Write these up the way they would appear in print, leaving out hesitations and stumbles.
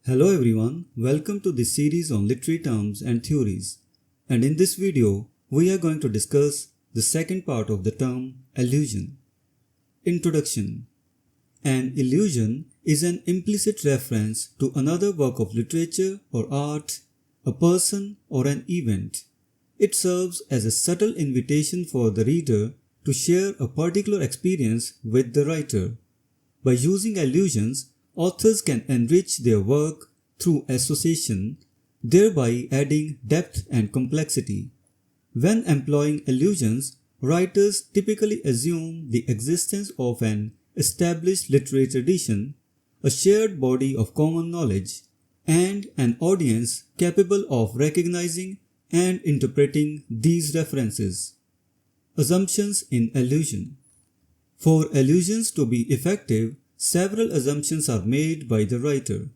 Hello everyone, welcome to this series on literary terms and theories. And in this video, we are going to discuss the second part of the term allusion. Introduction. An allusion is an implicit reference to another work of literature or art, a person or an event. It serves as a subtle invitation for the reader to share a particular experience with the writer. By using allusions, authors can enrich their work through association, thereby adding depth and complexity. When employing allusions, writers typically assume the existence of an established literary tradition, a shared body of common knowledge, and an audience capable of recognizing and interpreting these references. Assumptions in allusion. For allusions to be effective, several assumptions are made by the writer.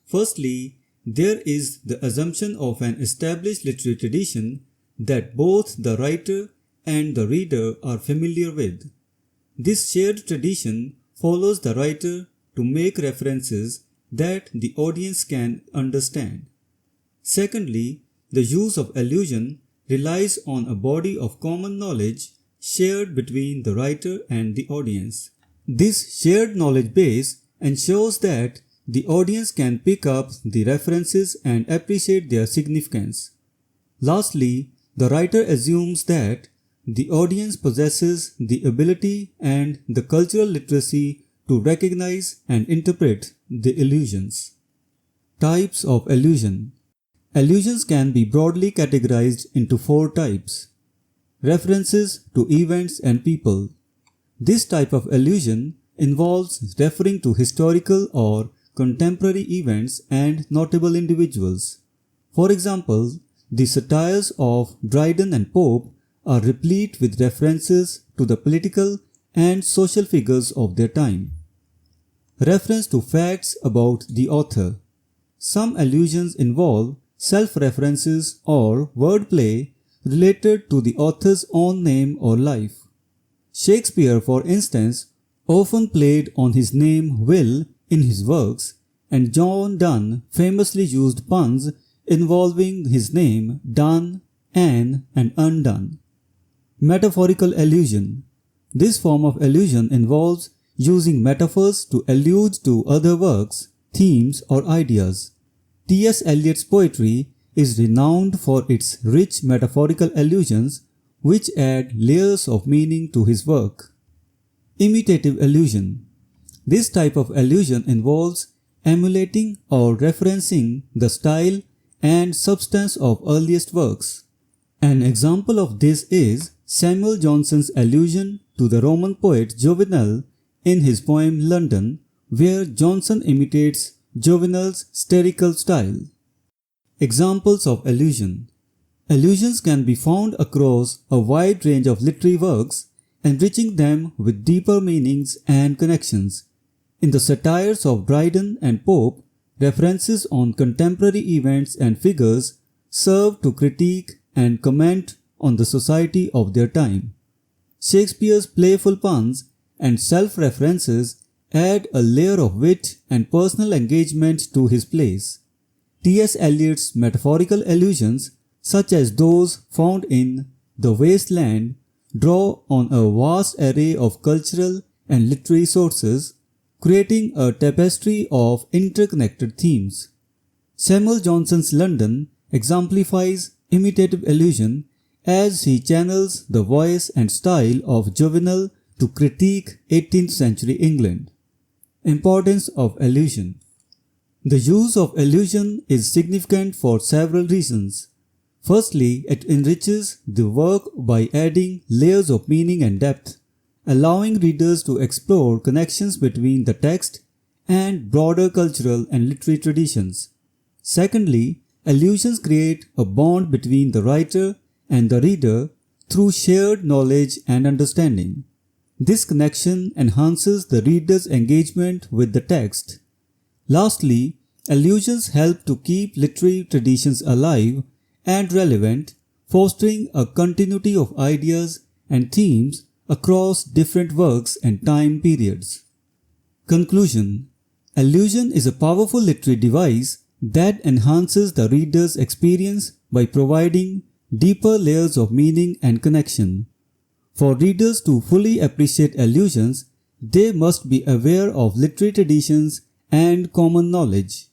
Firstly, there is the assumption of an established literary tradition that both the writer and the reader are familiar with. This shared tradition follows the writer to make references that the audience can understand. Secondly, the use of allusion relies on a body of common knowledge shared between the writer and the audience. This shared knowledge base ensures that the audience can pick up the references and appreciate their significance. Lastly, the writer assumes that the audience possesses the ability and the cultural literacy to recognize and interpret the allusions. Types of allusion. Allusions can be broadly categorized into 4 types. References to events and people. This type of allusion involves referring to historical or contemporary events and notable individuals. For example, the satires of Dryden and Pope are replete with references to the political and social figures of their time. Reference to facts about the author. Some allusions involve self-references or wordplay related to the author's own name or life. Shakespeare, for instance, often played on his name Will in his works, and John Donne famously used puns involving his name Done, Anne, and Undone. Metaphorical allusion. This form of allusion involves using metaphors to allude to other works, themes, or ideas. T.S. Eliot's poetry is renowned for its rich metaphorical allusions which add layers of meaning to his work. Imitative allusion. This type of allusion involves emulating or referencing the style and substance of earliest works. An example of this is Samuel Johnson's allusion to the Roman poet Juvenal in his poem London, where Johnson imitates Juvenal's satirical style. Examples of allusion. Allusions can be found across a wide range of literary works, enriching them with deeper meanings and connections. In the satires of Dryden and Pope, references on contemporary events and figures serve to critique and comment on the society of their time. Shakespeare's playful puns and self-references add a layer of wit and personal engagement to his plays. T.S. Eliot's metaphorical allusions, such as those found in The Waste Land, draw on a vast array of cultural and literary sources, creating a tapestry of interconnected themes. Samuel Johnson's London exemplifies imitative allusion as he channels the voice and style of Juvenal to critique 18th century England. Importance of allusion. The use of allusion is significant for several reasons. Firstly, it enriches the work by adding layers of meaning and depth, allowing readers to explore connections between the text and broader cultural and literary traditions. Secondly, allusions create a bond between the writer and the reader through shared knowledge and understanding. This connection enhances the reader's engagement with the text. Lastly, allusions help to keep literary traditions alive and relevant, fostering a continuity of ideas and themes across different works and time periods. Conclusion. Allusion is a powerful literary device that enhances the reader's experience by providing deeper layers of meaning and connection. For readers to fully appreciate allusions, they must be aware of literary traditions and common knowledge.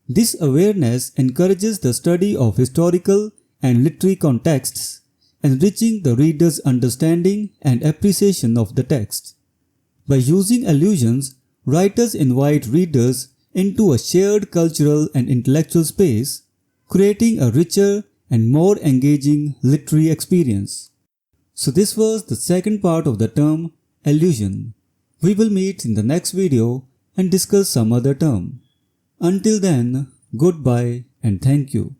This awareness encourages the study of historical and literary contexts, enriching the reader's understanding and appreciation of the text. By using allusions, writers invite readers into a shared cultural and intellectual space, creating a richer and more engaging literary experience. So this was the second part of the term allusion. We will meet in the next video and discuss some other term. Until then, goodbye and thank you.